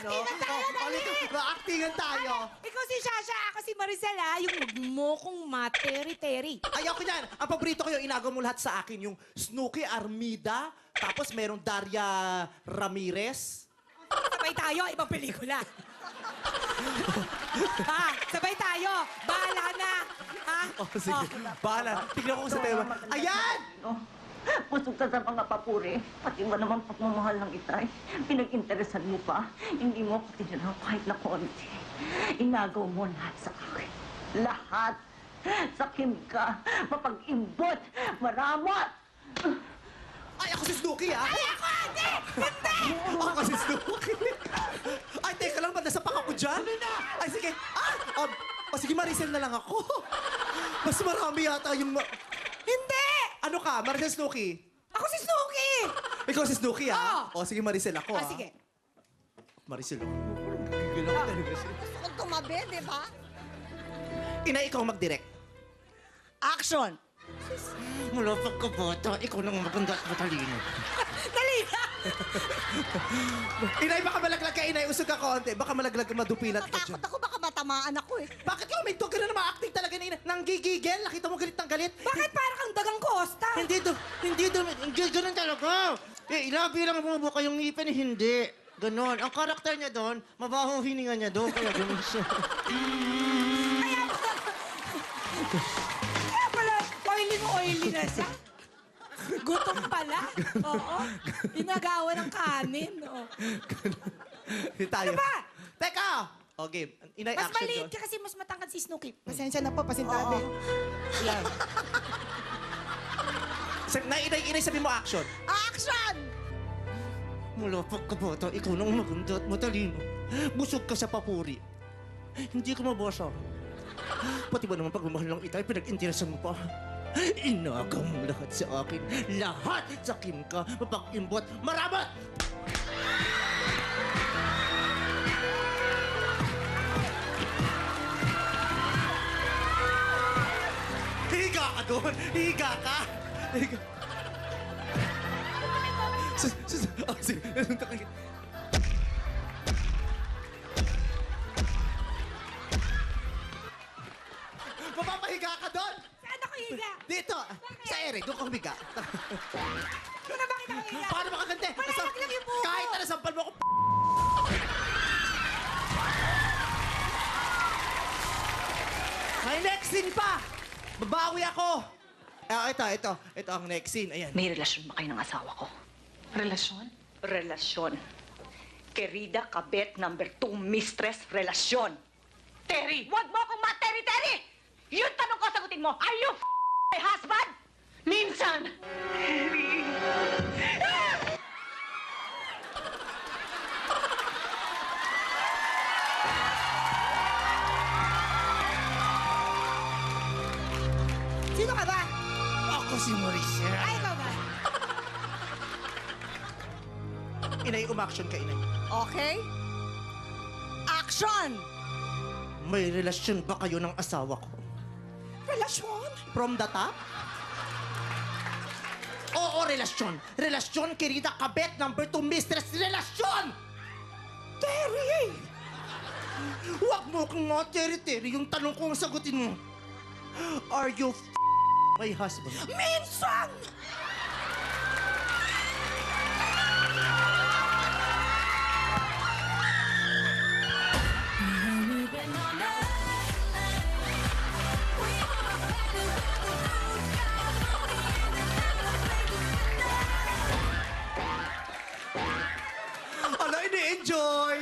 no? Actingan tayo, dali! Actingan tayo. Ikaw si Shasha, ako si Maricel, ha? Yung magmokong materi-teri. Ayoko yan. Ang paborito ko yung inagaw mo lahat sa akin, yung Snooki Armida, tapos merong Daria Ramirez. Sabay tayo, ibang pelikula. Ha? Sabay tayo. Bahala na. Ha? Oh, sige. Bahala. Tignan ko kung sa tema. Ayan! No? Busog ka sa mga papuri. Pati ba naman pagmamahal ng itay? Pinag-interesan mo pa? Hindi mo ako tiniraw kahit na konti. Inagaw mo lahat sa akin. Lahat. Sakim ka. Mapag-imbot. Maramot. Ay, ako si Snooki, ah! Ay, ako, hindi! Hindi! Ako si Snooki. Ay, teka lang, ba't nasa paka ko dyan? Ay, sige. Sige, Maricel na lang ako. Mas marami yata yung... Hindi! Ano ka, Maricel Snooki? Ako si Snooki! Ikaw si Snooki, ah? Oo. O, sige, Maricel ako, Ah, ah. sige. Maricel ako. Gigil ako talaga siya. Gusto kong tumabi, di ba? Ina, ikaw mag-direct. Action! Mula pagkabata, ikaw nang maganda at matalino. Dali na! Inay, baka malaglag ka, Inay. Usog ka konti. Baka malaglag ka, madupilat ka Natakot dyan. ako, baka matamaan ako eh. Bakit ka uminto? Ganun naman acting talaga ni Inay. Nanggigigil? Nakita mo galit ng galit? Bakit parang kang dagang Costa? Hindi ganun talaga. Ilabi lang bumubuka yung ngipin, hindi. Ganon. Ang karakter niya doon, mabahong hininga niya doon, kaya ganun siya. Kaya pala, oily na siya. Gutom pala. Oo. Inagawa ng kanin. Oo. Tayo. Ano ba? Teka! Okay, Inay, Mas action maliit yun. ka kasi mas matangkad si Snooki. Pasensya na po, pasintabi. Yan. Inay, sabi mo action. Action! Mula pagkabata, ikaw nang maganda at matalino. Busog ka sa papuri. Hindi ka mabasa. Pati ba naman pagmamahal ng itay, pinag-interesan mo pa? Inagaw mo lahat sa akin. Lahat sa Kim ka, mapag-imbot, marabat! Higa ka doon! Higa ka! Higa. Sige. Nasunta ka. Mapapahiga ka doon! Saan ako higa? Dito! Sa ere, doon ka humiga. Doon na bakit ako higa? Paano makagante? Malawak lang yung buko. Kahit na nasampal mo ako. May next scene pa! Babawi ako! Ito ang next scene. Ayan. May relasyon ba kayo ng asawa ko? Relasyon? Relasyon. Querida kabet number 2 mistress, relasyon. Terry! Huwag mo akong materi-teri! Yun tanong ko, sagutin mo. Are you my husband? Minsan! Sino ka ba? Ako si Maricel. Ay, ikaw ba? Inay, umaction ka, Inay. Okay? Action! May relasyon ba kayo ng asawa ko? Relasyon? From the top? Oo, relasyon. Relasyon, querida kabet number 2 mistress, relasyon! Terry! Huwag mo kang materi-teri yung tanong ko ang sagutin mo. Are you my husband? Minsan! Ala, ini-enjoy!